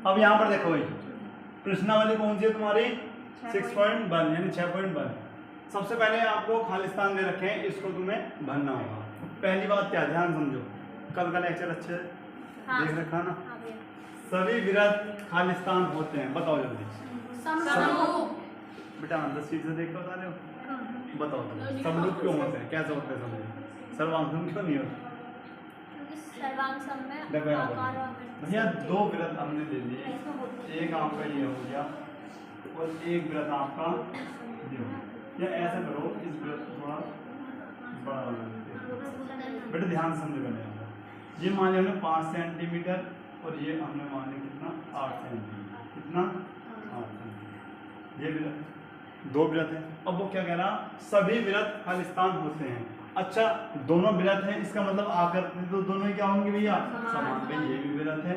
अब यहाँ पर देखो भाई प्रश्नावली कौन सी है तुम्हारी 6.1 यानी 6.1। सबसे पहले आपको खालिस्तान दे रखे हैं, इसको तुम्हें भरना होगा। पहली बात क्या, ध्यान समझो, कल का लेक्चर अच्छे देख रखा ना। सभी विरत खालिस्तान होते हैं, बताओ जल्दी। बेटा आंसर शीट से देख कर बता रहे हो, बताओ तुम समरूप क्यों होते हैं, कैसे होते हैं समरूप, सर्वांगसम क्यों नहीं होते? देखो यहाँ पर भैया दो व्रत हमने ले लिए, एक आपका ये हो गया और एक व्रत आपका ये हो गया। या ऐसा करो, इस व्रत को थोड़ा बड़ा बना देते, बेटा ध्यान से समझेगा। ये मान लिया हमने 5 सेंटीमीटर और ये हमने मान लिया कितना 8 सेंटीमीटर, कितना 8 सेंटीमीटर। ये व्रत दो व्रत है। अब वो क्या कह रहा, सभी व्रत खालिस्तान होते हैं। अच्छा दोनों व्रत हैं, इसका मतलब आकृति तो दोनों ही क्या होंगे भैया, समान। भाई ये भी व्रत है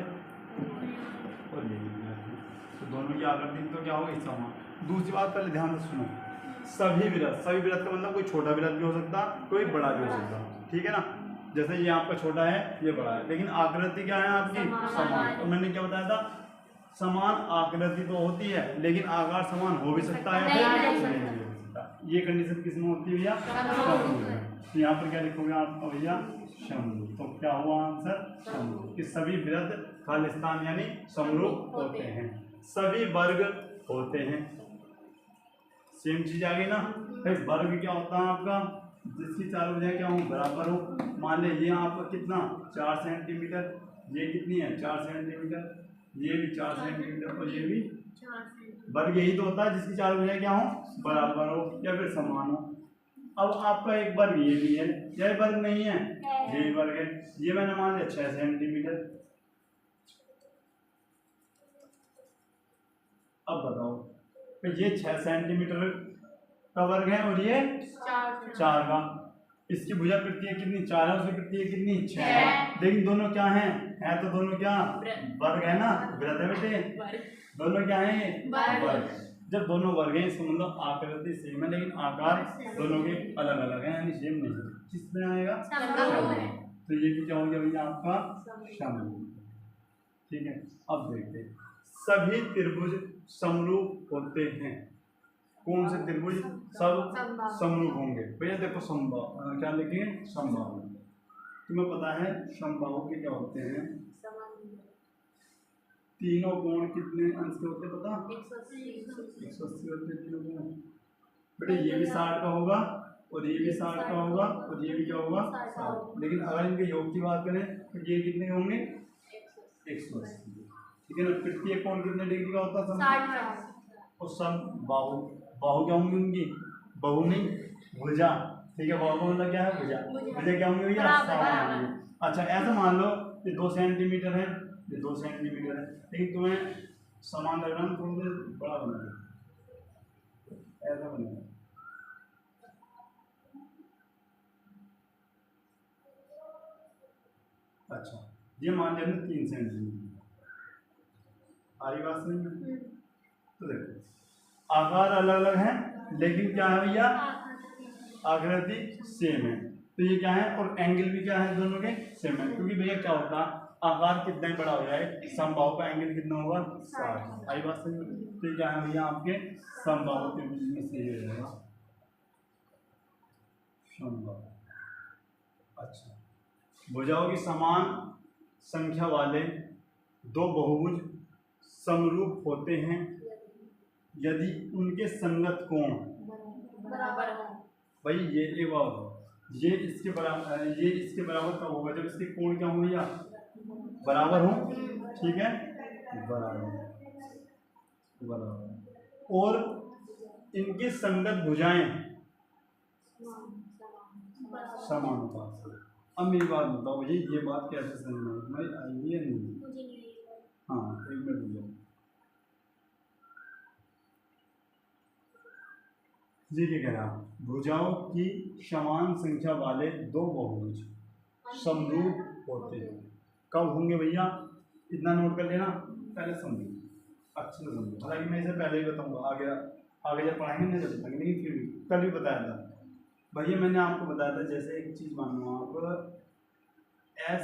और ये भी व्रत है, तो दोनों की आकृति तो क्या होगी, समान। दूसरी बात पहले ध्यान से सुनो, सभी व्रत, सभी व्रत का मतलब कोई छोटा व्रत भी हो सकता, कोई बड़ा भी हो सकता, ठीक है ना। जैसे ये आपका छोटा है, ये बड़ा है, लेकिन आकृति क्या है आपकी, समान। और मैंने क्या बताया था, समान आकृति तो होती है लेकिन आकार समान हो भी सकता है, नहीं हो सकता। ये कंडीशन किसमें होती है भैया, तो यहाँ पर क्या लिखोगे आप भैया, शंभु। तो क्या हुआ आंसर, शंभु। कि सभी व्रत खालिस्तान यानी समरूप होते हैं, सभी वर्ग होते हैं। सेम चीज आ गई ना भाई। वर्ग क्या होता है आपका, जिसकी चार भुजाएं क्या हो, बराबर हो। मान ले ये आपका कितना 4 सेंटीमीटर, ये कितनी है 4 सेंटीमीटर, ये भी 4 सेंटीमीटर और ये भी। वर्ग यही तो होता है जिसकी चार भुजाएं क्या हो, बराबर हो या फिर समान हो। अब आपका एक वर्ग ये भी है, यह वर्ग नहीं है, ये वर्ग है। ये मैंने मान लिया 6 सेंटीमीटर। अब बताओ तो ये 6 सेंटीमीटर का वर्ग है और ये 4 का। इसकी भुजा प्रत्यय कितनी 4 है, उसकी प्रत्यय कितनी 6 है। लेकिन दोनों क्या हैं, है तो दोनों क्या वर्ग है ना, व्रत है बेटे, दोनों क्या है वर्ग। जब दोनों वर्ग हैं इसका मतलब आकृति सेम है लेकिन आकार दोनों के अलग अलग है, यानी सेम नहीं है। किसमें आएगा, तो ये भी क्या हो गया भैया आपका समरूप, ठीक है। अब देखते हैं, सभी त्रिभुज समरूप होते हैं। कौन से त्रिभुज, सब समरूप होंगे भैया। देखो समबाहु क्या लिखेंगे, समबाहु। तुम्हें पता है समबाहु के क्या होते हैं, तीनों कोण कितने अंश के होते हैं पता, 180 होते हैं तीनों कोण। बेटे ये भी 60 का होगा और ये भी 60 का होगा और ये भी क्या होगा 60। लेकिन अगर इनके योग की बात करें तो ये कितने होंगे 180, ठीक है ना। प्रत्येक कोण कितने डिग्री का होता है, और सब बाहु, बाहु क्या होंगी उनकी, बहु नहीं भुजा, ठीक है। बाहु का मतलब क्या है, भुजा। भुजा क्या होंगी भैया, समान। अच्छा ऐसा मान लो कि 2 सेंटीमीटर है, ये 2 सेंटीमीटर है, लेकिन तुम्हें समान लग रहा है, थोड़ा बड़ा बना ऐसा बनेगा। अच्छा ये मान लिया हमने 3 सेंटीमीटर, आ रही बात नहीं। तो देखो आकार अलग अलग है लेकिन क्या है भैया, आकृति सेम है। तो ये क्या है, और एंगल भी क्या है, दोनों के सेम है। क्योंकि भैया क्या होता है, आकार कितना ही बड़ा हो जाए समबाहु का एंगल कितना होगा 60। आई बात समझ। तो क्या है भैया आपके समबाहु के बीच में से ये रहेगा समबाहु। अच्छा भुजाओं की समान संख्या वाले दो बहुभुज समरूप होते हैं यदि उनके संगत कोण बराबर हो। भाई ये एक बात हो, ये इसके बराबर, ये इसके बराबर कब होगा, जब इसके कोण क्या होंगे या बराबर हो, ठीक है, बराबर बराबर। और इनकी संगत भुजाएं समानुपात से। अब मेरी बात बताओ मुझे, ये बात कैसे समझना है तुम्हारी, आई है नहीं? हाँ एक मिनट रुको जी। क्या कह रहा, भुजाओं की समान संख्या वाले दो बहुभुज समरूप होते हैं। कब होंगे भैया, इतना नोट कर लेना, पहले समझो अच्छे से समझो। हालांकि मैं इसे पहले ही बताऊंगा, आगे जब पढ़ाएंगे नहीं जब तक, लेकिन फिर भी कल भी बताया था भैया। मैंने आपको बताया था जैसे एक चीज़ मान लो आप SAS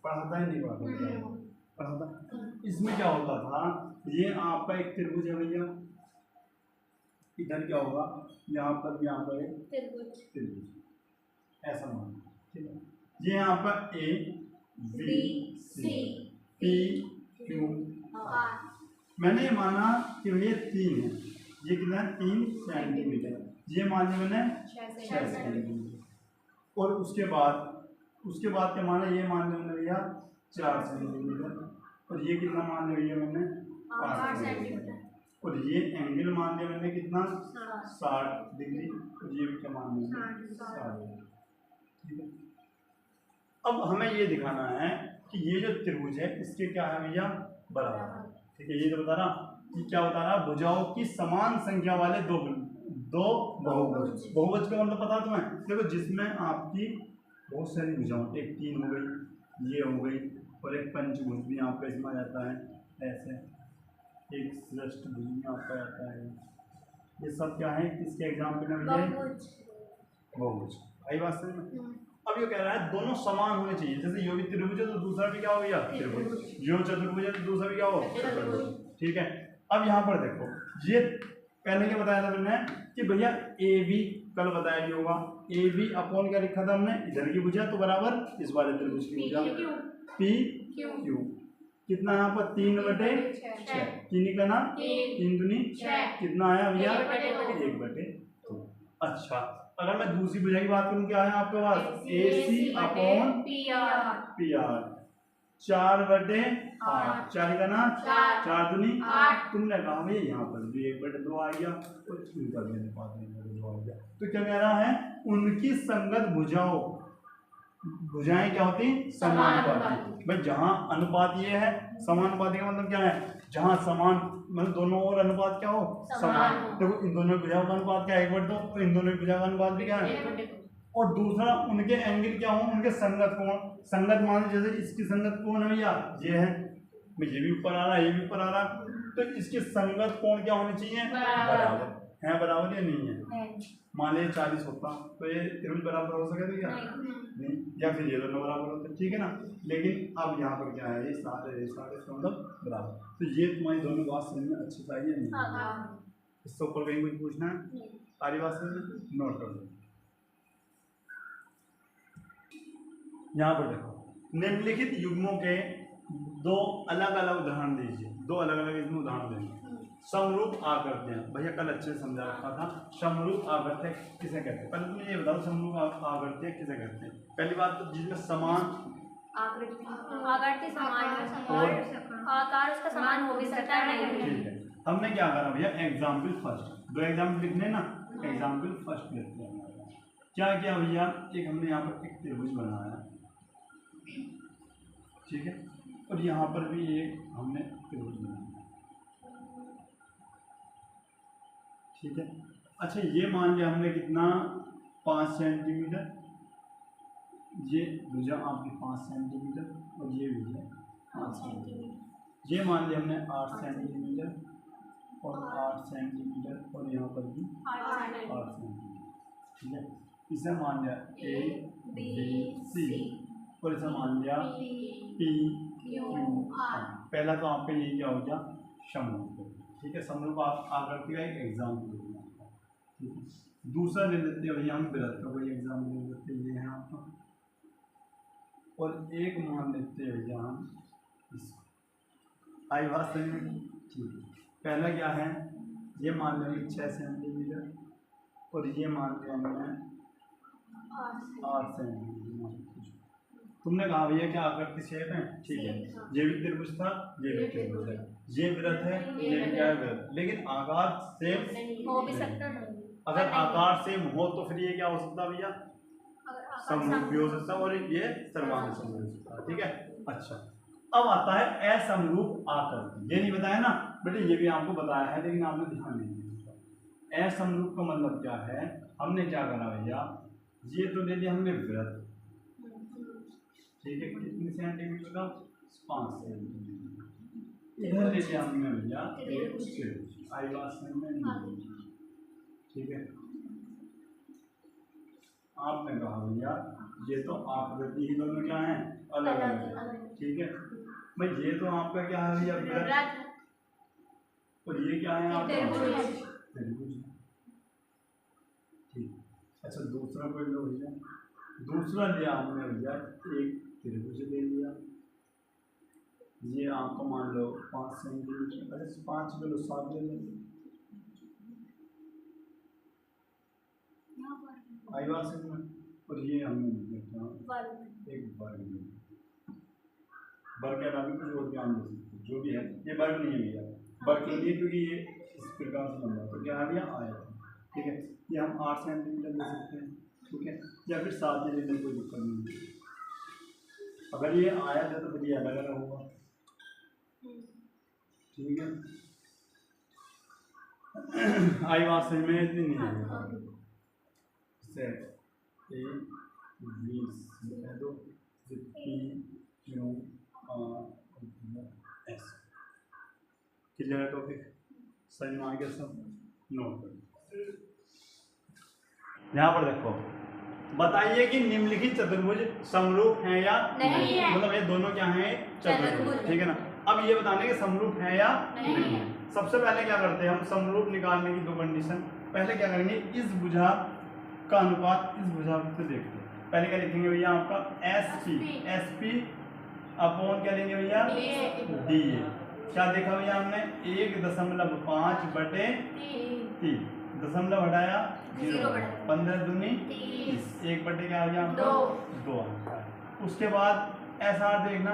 पढ़ाता है नहीं पढ़ाता, पढ़ाता। इसमें क्या होता था, ये आपका एक त्रिभुज है भैया, इधर क्या होगा, यहाँ पर एक त्रिभुज ऐसा मान, ठीक है। ये यहाँ पर A B C P Q R, मैंने ये माना कि भैया 3 है, ये कितना है 3 सेंटीमीटर, ये मान लिया मैंने 6 सेंटीमीटर, और उसके बाद क्या माना, ये मान लिया मैंने भैया 4 सेंटीमीटर, और ये कितना मान लिया भैया मैंने 5 सेंटीमीटर, और ये एंगल मान लिया मैंने कितना 60 डिग्री, और ये भी क्या मान लिया 60, ठीक है। अब हमें ये दिखाना है कि ये जो त्रिभुज है इसके क्या है भैया बराबर, ठीक है। ये तो बता रहा कि क्या बता रहा, भुजाओं की समान संख्या वाले दो बहुभुज, बहुभुज का मतलब पता तुम्हें, देखो जिसमें आपकी बहुत सारी भुजाओं, एक 3 हो गई, ये हो गई, और एक पंचभुज भी आपका इसमें आ जाता है ऐसे, एक षष्ठभुज भी आपका आता है, ये सब क्या है, किसके एग्जाम्पल में भैया बहुभुज, आई बात समझ में। अब ये कह रहा है दोनों समान होने चाहिए, जैसे यो भी त्रिभुज है तो दूसरा भी क्या हो गया त्रिभुज, यो चतुर्भुज है तो दूसरा भी क्या हो चतुर्भुज, ठीक है। अब यहाँ पर देखो, ये पहले क्या बताया था मैंने कि भैया ए बी, कल बताया भी होगा, ए बी अपॉन क्या लिखा था हमने, इधर की भुजा तो बराबर इस वाले त्रिभुज की भुजा पी क्यू, कितना यहाँ पर 3/6, 3 निकला ना, 3 दूनी कितना आया भैया 1/2। अच्छा, अगर मैं दूसरी भुजा की बात करूं, क्या है आपके पास ए सी अपॉन पी आर, 4/8, 4 का ना 4 दूनी 8, तुमने कहा भैया यहाँ पर भी 1/2 आ गया, और इनका भी अनुपात 1/2 आ गया, तो क्या कह रहा है, उनकी संगत भुजाएं क्या होती समानुपाती। भाई जहाँ अनुपात ये है, समानुपाती का मतलब क्या है, जहाँ समान मतलब दोनों और अनुपात क्या हो समान, देखो इन दोनों भुजाओं का अनुपात क्या है 1/2, तो इन दोनों भुजाओं का अनुपात भी क्या है, और दूसरा उनके एंगल क्या हो, उनके संगत कोण, संगत मान जैसे इसकी संगत कोण है भैया ये है, ये भी ऊपर आ रहा है ये भी ऊपर आ रहा है, तो इसके संगत कोण क्या होने चाहिए बराबर, है बराबर या नहीं है, मान लीजिए 40 होता तो ये त्रिभुज बराबर हो सके क्या नहीं, या फिर ये दोनों बराबर होते, ठीक है ना। लेकिन अब यहाँ पर क्या है, ये सारे इसका मतलब बराबर, तो ये तुम्हारी दोनों बात समझ में अच्छी चाहिए नहीं, इससे ऊपर कहीं कुछ पूछना है, सारी बात समझ में नोट कर दो। यहाँ पर देखो, निम्नलिखित युग्मों के 2 अलग अलग उदाहरण दीजिए, 2 अलग अलग इसमें उदाहरण देंगे। समरूप आकृतियां, भैया कल अच्छे से समझा रखा था, समरूप आकृतियां किसे कहते हैं, पहले तुम्हें ये बताओ समरूप आकृतियां किसे कहते हैं। पहली बात तो जिसमें समान आकृति समान और आकार उसका समान हो भी सकता है, ठीक है। हमने क्या करा भैया, एग्जाम्पल फर्स्ट, 2 एग्जाम्पल लिखने ना, एग्जाम्पल फर्स्ट लिखते हैं। क्या किया भैया, एक हमने यहाँ पर एक त्रिभुज बनाया, ठीक है, और यहाँ पर भी एक हमने त्रिभुज बनाया, ठीक है। अच्छा, ये मान लिया हमने कितना 5 सेंटीमीटर, ये भुजा आपकी 5 सेंटीमीटर, और ये भुजा 5 सेंटीमीटर, ये मान लिया हमने 8 सेंटीमीटर और 8 सेंटीमीटर, और यहाँ पर भी 8 सेंटीमीटर, ठीक है। इसे मान लिया ए बी सी, और इसे मान लिया पी क्यू आर। पहला तो आपका ये क्या हो गया समरूप, ठीक है, समरूप आकृति का एक एग्जाम्पल, ठीक है। दूसरा ले लेते हैं भैया हम वृत्त का कोई एग्जाम्पल ले लेते हैं, ये है आपका, और एक मान लेते हैं भैया हम इसको, आई बात समझ में, ठीक है। पहला क्या है, ये मान लेंगे 6 सेंटीमीटर, और ये मान लिया हमने 8 सेंटीमीटर। तुमने कहा भैया क्या आकृति शेप है, ठीक है, ये भी त्रिभुज था, ये भी त्रिभुज है, ये वृत्त है, ये भी क्या है वृत्त, लेकिन आकार सेम हो भी सकता है, अगर आकार सेम हो तो फिर ये क्या हो सकता है भैया, समरूप भी हो सकता है, और ये सर्वांग समरूप हो सकता है, ठीक है। अच्छा, अब आता है असमरूप आकृति, ये नहीं बताया ना बेटे, ये भी आपको बताया है लेकिन आपने ध्यान नहीं दिया। असमरूप का मतलब क्या है, हमने क्या करा भैया, ये तो ले लिया हमने वृत्त, ठीक है, कितने सेंटीमीटर का 5 सेंटीमीटर, इधर ले लिया हमने भैया आई बात में, ठीक है। आपने कहा भैया ये तो आकृति ही दोनों क्या है अलग अलग, ठीक है, भाई ये तो आपका क्या है भैया वृत्त, और ये क्या है आपका त्रिभुज। ठीक, अच्छा दूसरा कोई लो भैया, दूसरा लिया हमने भैया एक त्रिभुज ले लिया, ये आपको मान लो 5 सेंटीमीटर, अरे 5 ले लो 7 ले लो, आई बार से में, और ये हमने एक वर्ग, वर्ग के अलावा कुछ और ज्ञान दे सकते जो भी है, ये वर्ग नहीं है भैया, वर्ग के लिए क्योंकि ये इस प्रकार से लंबा, तो क्या आ गया आया, ठीक है, ये हम 8 सेंटीमीटर ले सकते हैं, ठीक है, या फिर 7 ले लेने कोई दिक्कत नहीं है। अगर ये आया था तो फिर ये अलग अलग होगा, ठीक है, आई बात समझ में इतनी नहीं है, से ए बी सी दो P Q R S, clear है टॉपिक, समझ में आ गया सब, नोट करो। यहाँ पर देखो, बताइए कि निम्नलिखित चतुर्भुज समरूप हैं या नहीं है, मतलब ये दोनों क्या हैं चतुर्भुज, ठीक है ना। अब ये बताने के समरूप है या नहीं है। सबसे पहले क्या करते हैं हम, समरूप निकालने की 2 कंडीशन, पहले क्या करेंगे, इस भुजा का अनुपात इस भुजा से देखते हैं। पहले क्या लिखेंगे भैया आपका एस पी अपॉन क्या लेंगे भैया डी ए, क्या देखा भैया हमने 1.5 बटे 3, दशमलव हटाया 0, 15 दूनी 30, 1 बटे क्या आ गया आपका 2। उसके बाद एस आर देखना,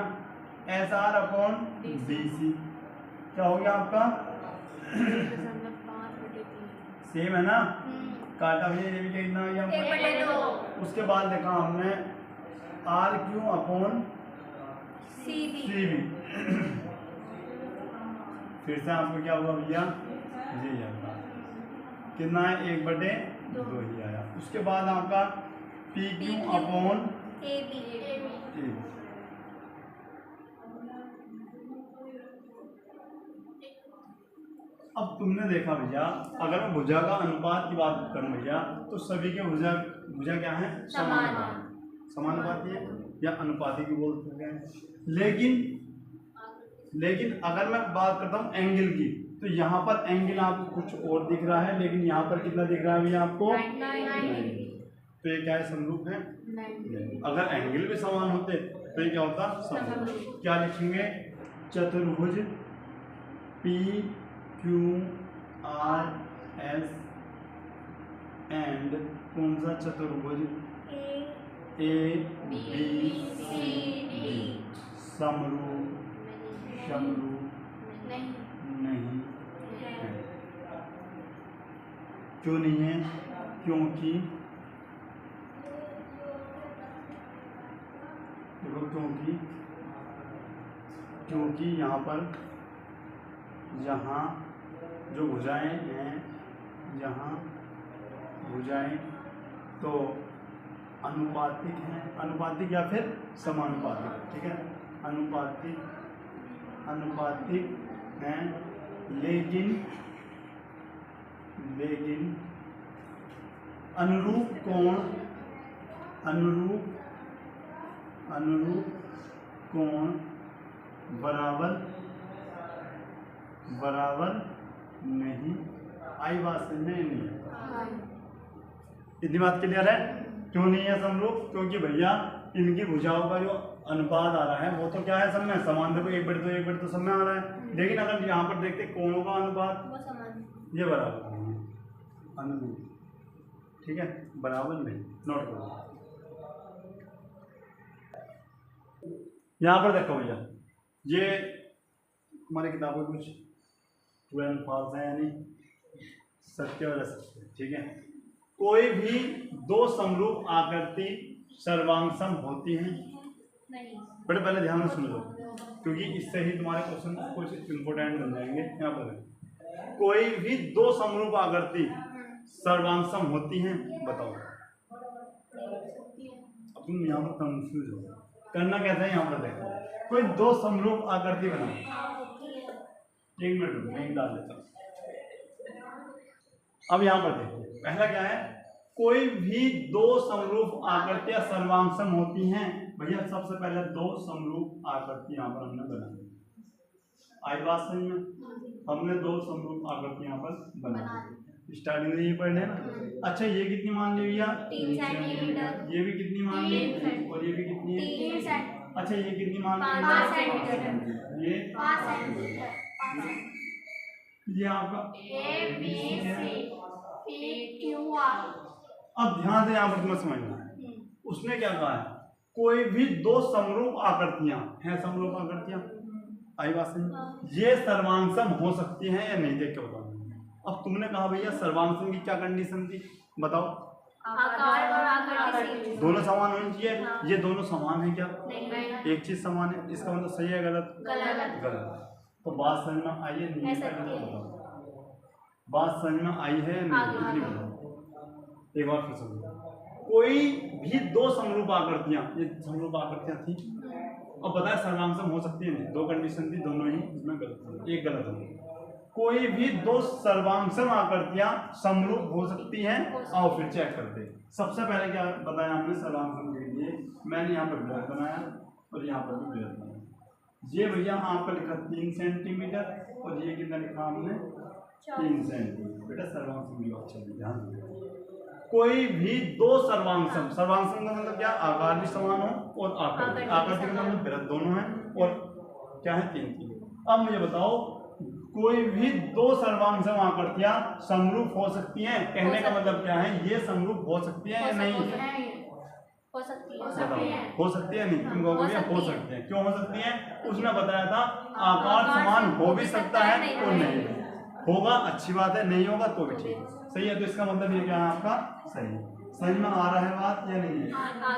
S R upon D C क्या हो गया आपका सेम है ना, काटा भैया ये भी कितना आ गया। उसके बाद देखा हमने R Q upon C B, फिर से आपको क्या हुआ भैया ये आपका कितना है 1 बटे 2 ही आया। उसके बाद आपका P Q upon A B, अब तुमने देखा भैया अगर मैं भुजा का अनुपात की बात करूं भैया तो सभी के भुजा क्या है समानुपाती है या अनुपाती भी बोल सकते हैं। लेकिन अगर मैं बात करता हूं एंगल की तो यहाँ पर एंगल आपको कुछ और दिख रहा है, लेकिन यहाँ पर कितना दिख रहा है भैया आपको 90। तो ये क्या है समरूप है। अगर एंगल भी समान होते तो ये क्या होता समरूप। क्या लिखेंगे चतुर्भुज P Q R S and कौन सा चतुर्भुज ए बी सी डी समरूप नहीं है। क्यों नहीं है? क्योंकि यहाँ पर यहाँ जो भुजाएं हैं, यहाँ भुजाएं तो अनुपातिक हैं, अनुपातिक या फिर समानुपातिक, ठीक है अनुपातिक हैं, लेकिन अनुरूप कोण बराबर नहीं। आई बात से नहीं इतनी बात क्लियर है। क्यों नहीं है समरूप? क्योंकि भैया इनकी भुजाओं का जो अनुपात आ रहा है वो तो क्या है सब में समान, देखो 1/2 सब में आ रहा है। लेकिन अगर यहाँ पर देखते कोणों का अनुपात ये बराबर नहीं है, अनुरूप, ठीक है बराबर नहीं। नोट करो यहाँ पर देखो भैया ये हमारी किताब में कुछ ट्रू एंड फॉल्स है, यानी सत्य और असत्य, ठीक है। कोई भी 2 समरूप आकृति सर्वांगसम होती हैं नहीं। बड़े पहले ध्यान से सुन लो क्योंकि इससे ही तुम्हारे क्वेश्चन कुछ इंपोर्टेंट बन जाएंगे। यहाँ पर कोई भी 2 समरूप आकृति सर्वांगसम होती हैं, बताओ। अब तुम यहाँ पर कंफ्यूज हो, करना कैसा है यहाँ पर देखो, कोई 2 समरूप आकृति बनाओ। 1 मिनट में डाल देता हूँ। अब यहाँ पर देखो पहला क्या है, कोई भी 2 समरूप आकृतियां सर्वांगसम होती हैं भैया सबसे पहले दो समरूप आकृति यहाँ पर हमने बनाई। आई बात समझ में? हमने दो समरूप आकृति यहाँ पर बना दी। स्टार्टिंग में ये पढ़ने ना। अच्छा ये कितनी मान ली भैया? 3 सेंटीमीटर। ये भी कितनी मान ली? 3 सेंटीमीटर। और ये भी कितनी है? 3 सेंटीमीटर। अच्छा ये कितनी मान ली? 5 सेंटीमीटर। ये 5 सेंटीमीटर। ये आपका A B C P Q R। अब ध्यान से यहाँ पर तुम्हें समझना है। उसने क्या कहा है? कोई भी दो समरूप आकृतियां हैं, समरूप आकृतियां आई बात समझ? ये सर्वांगसम हो सकती हैं या नहीं, देख के बताओ। अब तुमने कहा भैया सर्वांगसम की क्या कंडीशन थी, बताओ। आकार और आकृति दोनों समान होनी चाहिए। हाँ। ये दोनों समान है क्या? नहीं। एक चीज समान है, इसका मतलब सही है गलत? गलत। गलत। तो बात समझ में आई है नहीं? ऐसा पहले नहीं। तो बताओ। बात समझ में आई है नहीं? आगे। इतनी बताओ। एक बार फिर समझो। कोई भी दो समरूप आकृतियां, ये समरूप आकृतियां थी। अब बताया सर्वांगसम हो सकती है नहीं, दो कंडीशन थी, दोनों ही इसमें गलत थी, एक गलत है। कोई भी दो सर्वांगसम आकृतियां समरूप हो सकती हैं। आओ फिर चेक करते हैं। सबसे पहले क्या बताया हमने सर्वांगसम के लिए? मैंने यहाँ पर वृत्त बनाया और यहाँ पर भी वृत्त बनाया। ये भैया आपका लिखा 3 सेंटीमीटर और ये कितना लिखा हमने? 3 सेंटीमीटर। बेटा सर्वांगसम की बात चल रही है। कोई भी दो सर्वांगसम, सर्वांगसम का मतलब क्या? आकार भी समान हो और आकृति का मतलब वृत्त दोनों है और क्या है? 3। अब मुझे बताओ कोई भी दो सर्वांगसम आकृतियां समरूप हो सकती हैं। कहने का मतलब क्या है? ये समरूप हो सकती है या नहीं? हो सकती है। बताओ हो सकती है नहीं? तुम कहोगे हो सकती है। क्यों हो सकती है? उसने बताया था आकार आकार समान हो भी भी सकता है और नहीं होगा, अच्छी बात है, नहीं होगा तो भी ठीक है, सही है। तो इसका मतलब ये क्या है आपका? सही है। समझ में आ रहा है बात या नहीं है?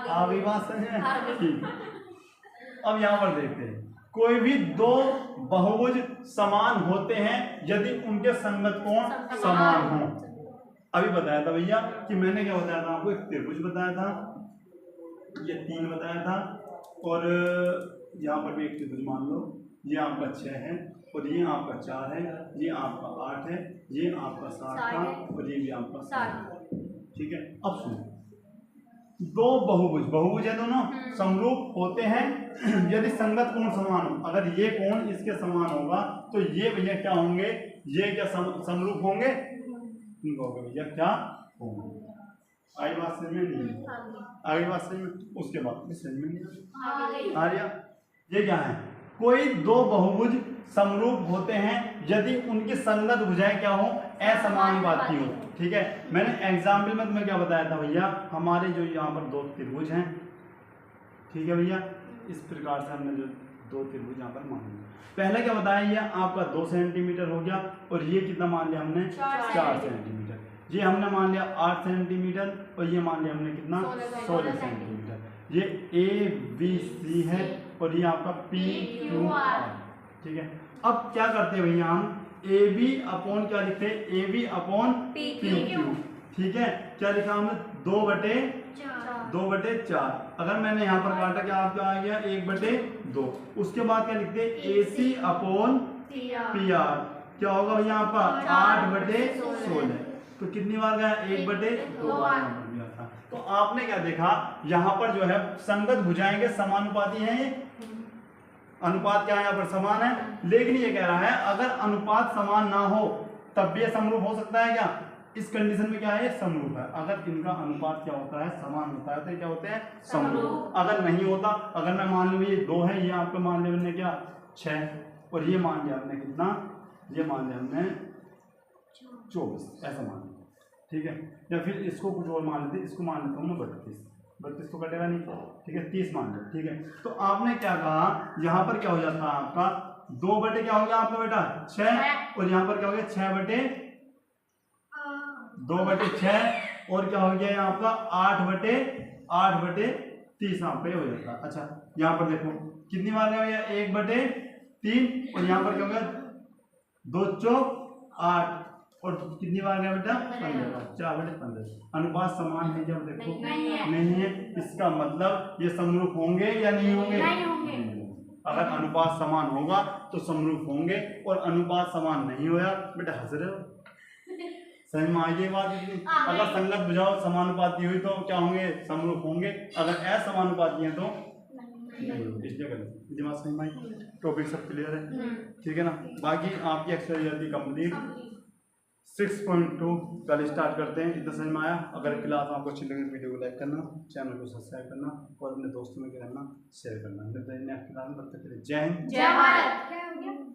आ गई बात समझ में? ठीक। अब यहाँ पर देखते हैं। कोई भी दो बहुभुज समान होते हैं यदि उनके संगत कोण समान हो। अभी बताया था भैया कि मैंने क्या बताया था आपको? एक त्रिभुज बताया था, ये 3 बताया था और यहाँ पर भी एक त्रिभुज मान लो। ये आपका 6 है और ये आपका 4 है, ये आपका 8 है, ये आपका 7 था और ये भी आपका 7। ठीक है। अब सुनो, दो बहुभुज है, दोनों समरूप होते हैं यदि संगत कोण समान हो। अगर ये कोण इसके समान होगा तो ये भैया क्या होंगे? ये क्या समरूप होंगे? तुम कहोगे भैया क्या होंगे? आई बात समझ में नहीं? आगे बात समझ में? उसके बाद समझ में नहीं आ रहा? ये क्या है? कोई दो बहुभुज समरूप होते हैं यदि उनकी संगत भुजाएं क्या हो? असमानुपाती हो। ठीक है। मैंने एग्जाम्पल में तुम्हें क्या बताया था भैया? हमारे जो यहाँ पर दो त्रिभुज हैं, ठीक है भैया, इस प्रकार से हमने जो दो त्रिभुज यहाँ पर मान लिया। पहले क्या बताया? ये आपका 2 सेंटीमीटर हो गया और ये कितना मान लिया हमने? 4 सेंटीमीटर। ये हमने मान लिया 8 सेंटीमीटर और ये मान लिया हमने कितना? 16 सेंटीमीटर। ये ABC है और ये आपका PQR। ठीक है। अब क्या करते हैं भैया? हम AB अपॉन क्या लिखते हैं? AB upon PQ। ठीक है। क्या लिखा हमने? 2/4। अगर मैंने यहाँ पर काटा क्या आपका आ गया? 1/2। उसके बाद क्या लिखते हैं? AC upon PR। क्या होगा भैया आपका? 8/16। तो कितनी बार गया? 1/2 बार गया था। तो आपने क्या देखा? यहाँ पर जो है संगत भुजाएं के समानुपाती हैं। ये अनुपात क्या है? यहाँ पर समान है। लेकिन ये कह रहा है अगर अनुपात समान ना हो तब भी ये समरूप हो सकता है क्या? इस कंडीशन में क्या है? समरूप है। अगर इनका अनुपात क्या होता है? समान होता है तो क्या होते हैं? समरूप। अगर नहीं होता, अगर मैं मान लूँ ये 2 है, ये आपको मान लिया हमने क्या? 6 और ये मान लिया हमने कितना? ये मान लिया हमने 24, ऐसा मान लिया। ठीक है। या फिर इसको कुछ और मान लेते, इसको मान लेता हूँ मैं 32 तो कटेगा नहीं। ठीक है। 30 मान लो। ठीक है। तो आपने क्या कहा? यहाँ पर क्या हो जाता है आपका? 2 क्या हो गया आपका बेटा? 6 और यहाँ पर क्या हो गया? 6/2/6 और क्या हो गया यहाँ आपका? 8/30 यहाँ पे हो जाता है। अच्छा यहाँ पर देखो कितनी बार क्या हो गया? 1/3 और यहाँ पर क्या हो गया? 2 चौक 8 और कितनी बार गया बेटा? 15। 4/15। अनुपात समान है जब देखो नहीं है। इसका मतलब ये समरूप होंगे या नहीं होंगे? नहीं होंगे। अगर अनुपात समान होगा तो समरूप होंगे और अनुपात समान नहीं होया बेटा हंस रहे हो? समझ में आई बात? अगर संगत बुझाओ समानुपाती हुई तो क्या होंगे? समरूप होंगे। अगर असमानुपाती है तो इसलिए गलत। दिमाग समझ में आई? टॉपिक सब क्लियर है, ठीक है ना? बाकी आपकी एक्सरसाइज आती है कंप्लीट 6.2 कल स्टार्ट करते हैं। इतना समझ में आया? अगर क्लास आपको अच्छी लगी वीडियो को लाइक करना, चैनल को सब्सक्राइब करना और अपने दोस्तों में क्या करना, शेयर करना। मिलते हैं नेक्स्ट क्लास में, तब तक के लिए जय हिंद जय भारत।